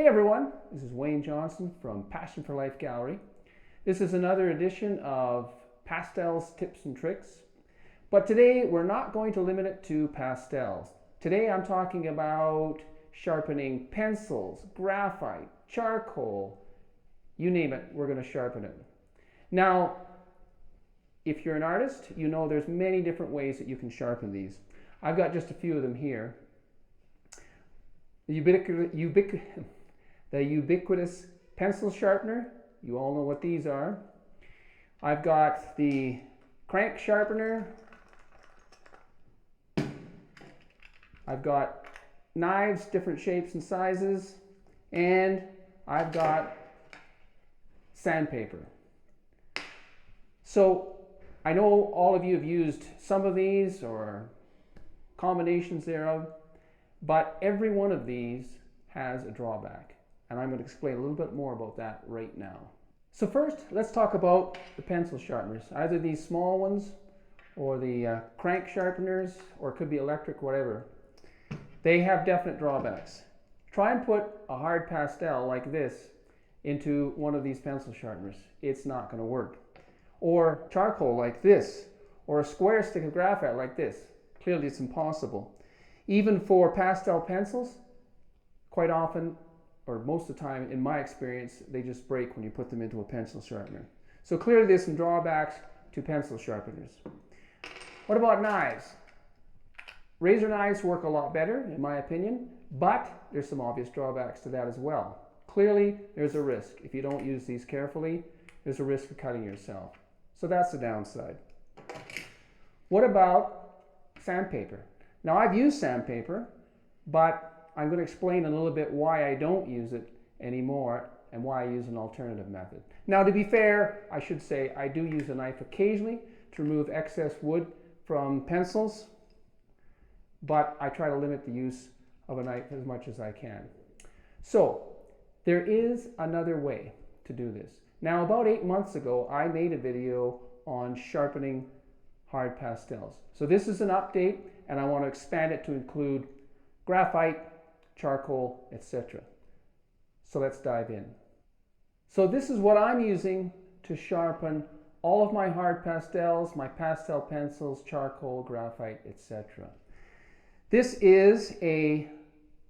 Hey everyone, this is Wayne Johnson from Passion for Life Gallery. This is another edition of Pastels, Tips and Tricks. But today we're not going to limit it to pastels. Today I'm talking about sharpening pencils, graphite, charcoal, you name it, we're going to sharpen it. Now, if you're an artist, you know there's many different ways that you can sharpen these. I've got just a few of them here. The ubiquitous pencil sharpener, you all know what these are. I've got the crank sharpener. I've got knives, different shapes and sizes, and I've got sandpaper. So I know all of you have used some of these or combinations thereof, but every one of these has a drawback. And I'm going to explain a little bit more about that right now. So first, let's talk about the pencil sharpeners. Either these small ones or the crank sharpeners, or it could be electric, whatever. They have definite drawbacks. Try and put a hard pastel like this into one of these pencil sharpeners. It's not going to work. Or charcoal like this, or a square stick of graphite like this. Clearly it's impossible. Even for pastel pencils, quite often, or most of the time, in my experience, they just break when you put them into a pencil sharpener. So clearly there's some drawbacks to pencil sharpeners. What about knives? Razor knives work a lot better, in my opinion, but there's some obvious drawbacks to that as well. Clearly, there's a risk. If you don't use these carefully, there's a risk of cutting yourself. So that's the downside. What about sandpaper? Now, I've used sandpaper, but I'm going to explain a little bit why I don't use it anymore and why I use an alternative method. Now, to be fair, I should say I do use a knife occasionally to remove excess wood from pencils, but I try to limit the use of a knife as much as I can. So, there is another way to do this. Now, about 8 months ago, I made a video on sharpening hard pastels. So this is an update, and I want to expand it to include graphite, charcoal, etc. So let's dive in. So this is what I'm using to sharpen all of my hard pastels, my pastel pencils, charcoal, graphite, etc. This is a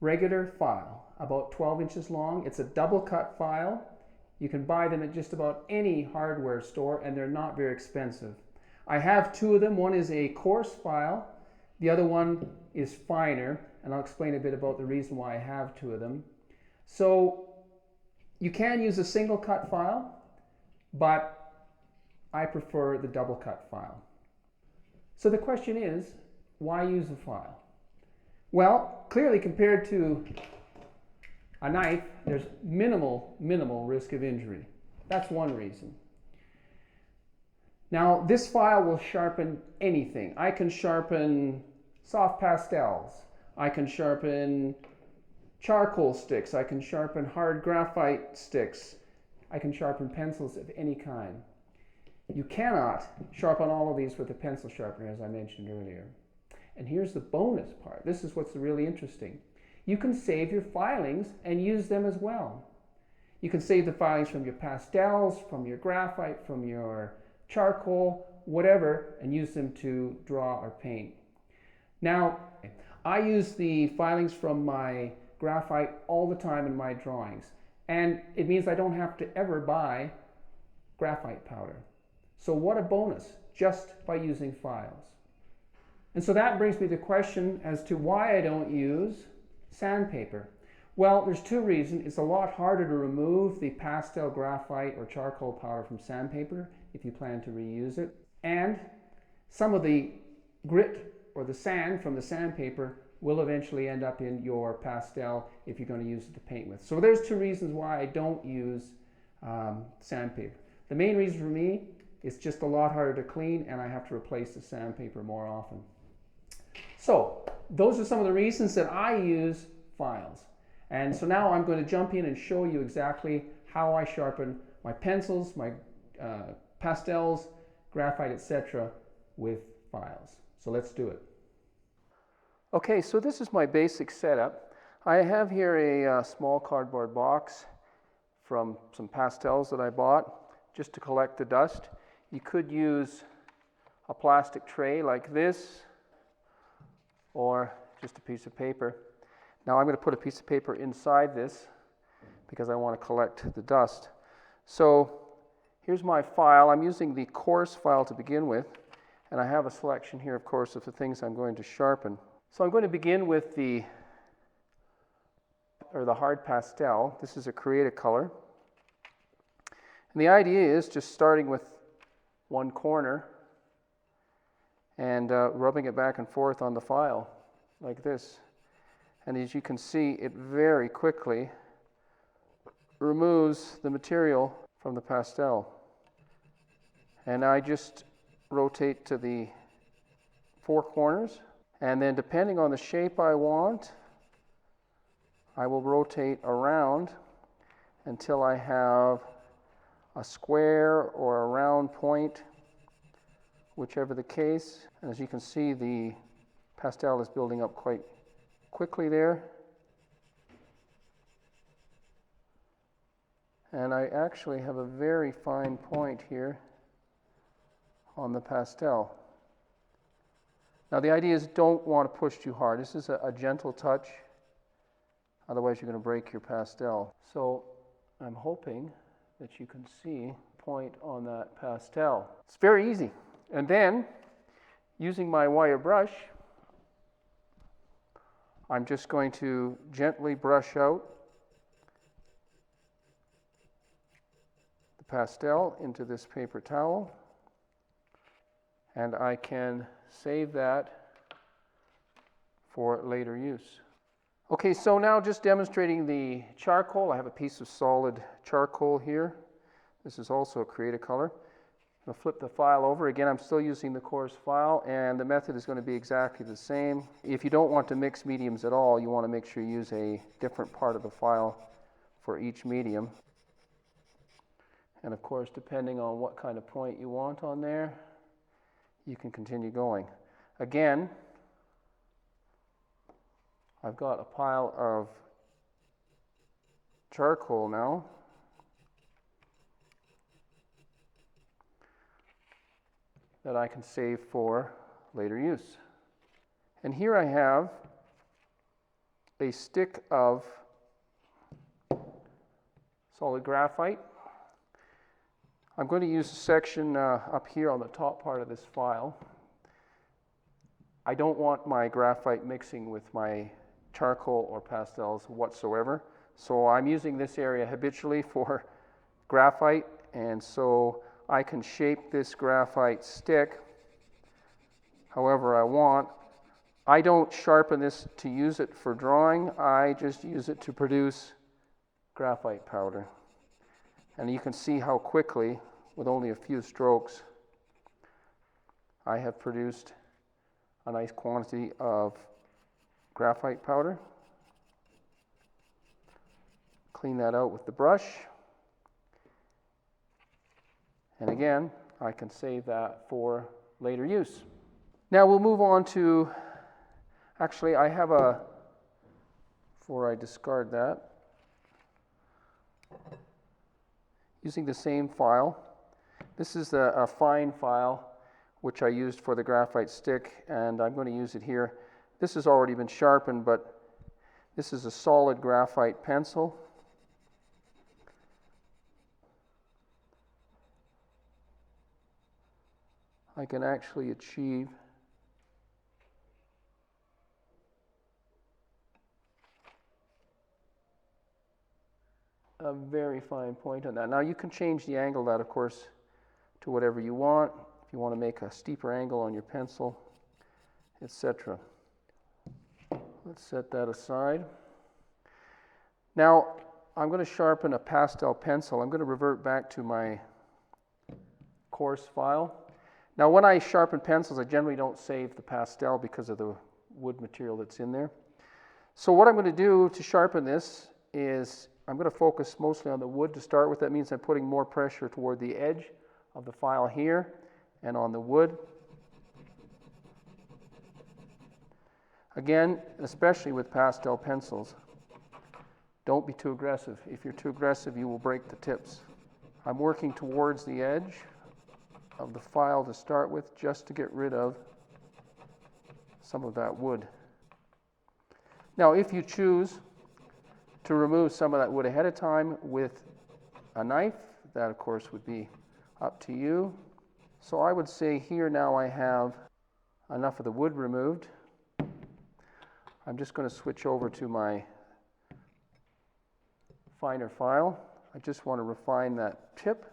regular file, about 12 inches long. It's a double cut file. You can buy them at just about any hardware store, and they're not very expensive. I have two of them. One is a coarse file. The other one is finer, and I'll explain a bit about the reason why I have two of them. So you can use a single cut file, but I prefer the double cut file. So the question is, why use a file? Well, clearly compared to a knife, there's minimal risk of injury. That's one reason. Now, this file will sharpen anything. I can sharpen soft pastels. I can sharpen charcoal sticks. I can sharpen hard graphite sticks. I can sharpen pencils of any kind. You cannot sharpen all of these with a pencil sharpener, as I mentioned earlier. And here's the bonus part. This is what's really interesting. You can save your filings and use them as well. You can save the filings from your pastels, from your graphite, from your charcoal, whatever, and use them to draw or paint. Now, I use the filings from my graphite all the time in my drawings, and it means I don't have to ever buy graphite powder. So what a bonus, just by using files. And so that brings me to the question as to why I don't use sandpaper. Well, there's two reasons. It's a lot harder to remove the pastel graphite or charcoal powder from sandpaper if you plan to reuse it. And some of the grit or the sand from the sandpaper will eventually end up in your pastel if you're going to use it to paint with. So there's two reasons why I don't use sandpaper. The main reason for me is just a lot harder to clean, and I have to replace the sandpaper more often. So those are some of the reasons that I use files. And so now I'm going to jump in and show you exactly how I sharpen my pencils, my pastels, graphite, etc. with files. So let's do it. Okay, so this is my basic setup. I have here a small cardboard box from some pastels that I bought just to collect the dust. You could use a plastic tray like this or just a piece of paper. Now I'm going to put a piece of paper inside this because I want to collect the dust. So here's my file. I'm using the coarse file to begin with, and I have a selection here, of course, of the things I'm going to sharpen. So I'm going to begin with the hard pastel. This is a Create a color. And the idea is just starting with one corner and rubbing it back and forth on the file like this. And as you can see, it very quickly removes the material from the pastel. And I just rotate to the four corners, and then depending on the shape I want, I will rotate around until I have a square or a round point, whichever the case. And as you can see, the pastel is building up quite quickly there. And I actually have a very fine point here on the pastel. Now the idea is don't want to push too hard. This is a gentle touch, otherwise you're going to break your pastel. So I'm hoping that you can see the point on that pastel. It's very easy. And then, using my wire brush, I'm just going to gently brush out the pastel into this paper towel, and I can save that for later use. Okay, so now just demonstrating the charcoal. I have a piece of solid charcoal here. This is also a Create a color. I'll flip the file over. Again, I'm still using the coarse file, and the method is going to be exactly the same. If you don't want to mix mediums at all, you want to make sure you use a different part of the file for each medium. And of course, depending on what kind of point you want on there, you can continue going. Again, I've got a pile of charcoal now. That I can save for later use. And here I have a stick of solid graphite. I'm going to use a section up here on the top part of this file. I don't want my graphite mixing with my charcoal or pastels whatsoever. So I'm using this area habitually for graphite, and so I can shape this graphite stick however I want. I don't sharpen this to use it for drawing. I just use it to produce graphite powder. And you can see how quickly, with only a few strokes, I have produced a nice quantity of graphite powder. Clean that out with the brush. And again, I can save that for later use. Now we'll move on to, actually I have before I discard that, using the same file. This is a fine file which I used for the graphite stick, and I'm going to use it here. This has already been sharpened, but this is a solid graphite pencil. I can actually achieve a very fine point on that. Now you can change the angle of that, of course, to whatever you want. If you want to make a steeper angle on your pencil, etc. Let's set that aside. Now I'm going to sharpen a pastel pencil. I'm going to revert back to my coarse file. Now when I sharpen pencils, I generally don't save the pastel because of the wood material that's in there. So what I'm going to do to sharpen this is I'm going to focus mostly on the wood to start with. That means I'm putting more pressure toward the edge of the file here and on the wood. Again, especially with pastel pencils, Don't be too aggressive. If you're too aggressive, you will break the tips. I'm working towards the edge of the file to start with, just to get rid of some of that wood. Now, if you choose to remove some of that wood ahead of time with a knife, that of course would be up to you. So I would say here now I have enough of the wood removed. I'm just going to switch over to my finer file. I just want to refine that tip.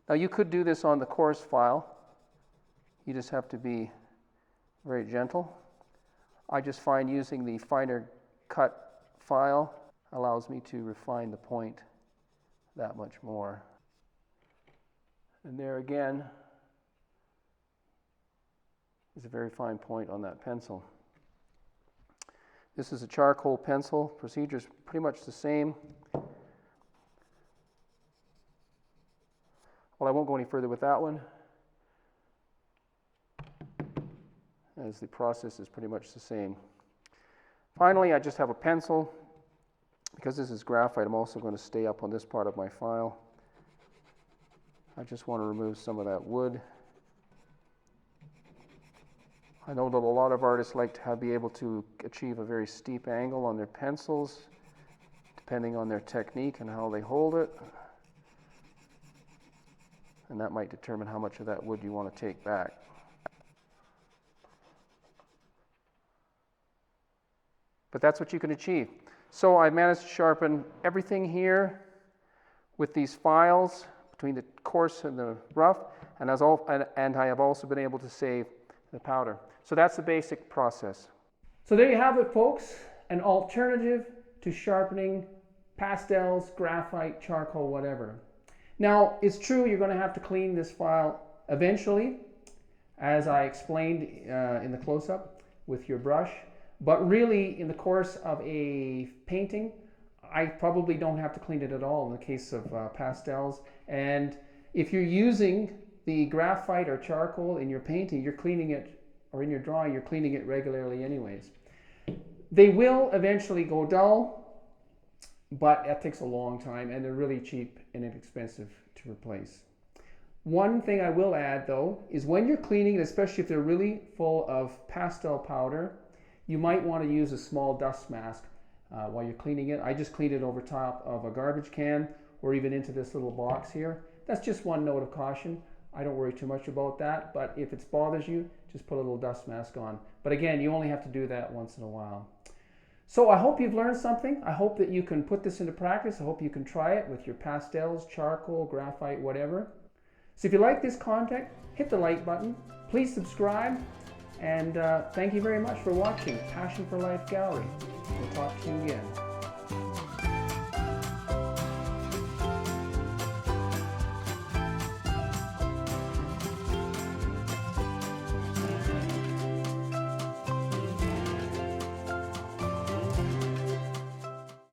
Now you could do this on the coarse file. You just have to be very gentle. I just find using the finer cut file allows me to refine the point that much more. And there again is a very fine point on that pencil. This is a charcoal pencil. Procedure is pretty much the same. Well, I won't go any further with that one, as the process is pretty much the same. Finally, I just have a pencil. Because this is graphite, I'm also going to stay up on this part of my file. I just want to remove some of that wood. I know that a lot of artists like to be able to achieve a very steep angle on their pencils, depending on their technique and how they hold it. And that might determine how much of that wood you want to take back. But that's what you can achieve. So I managed to sharpen everything here with these files between the coarse and the rough, and I have also been able to save the powder. So that's the basic process. So there you have it, folks, an alternative to sharpening pastels, graphite, charcoal, whatever. Now, it's true you're going to have to clean this file eventually, as I explained in the close-up with your brush. But really, in the course of a painting, I probably don't have to clean it at all in the case of pastels. And if you're using the graphite or charcoal in your painting, you're cleaning it, or in your drawing, you're cleaning it regularly anyways. They will eventually go dull, but that takes a long time, and they're really cheap and inexpensive to replace. One thing I will add, though, is when you're cleaning, especially if they're really full of pastel powder, you might want to use a small dust mask while you're cleaning it. I just cleaned it over top of a garbage can or even into this little box here. That's just one note of caution. I don't worry too much about that, but if it bothers you, just put a little dust mask on. But again, you only have to do that once in a while. So I hope you've learned something. I hope that you can put this into practice. I hope you can try it with your pastels, charcoal, graphite, whatever. So if you like this content, hit the like button. Please subscribe. And thank you very much for watching Passion for Life Gallery. We'll talk to you again.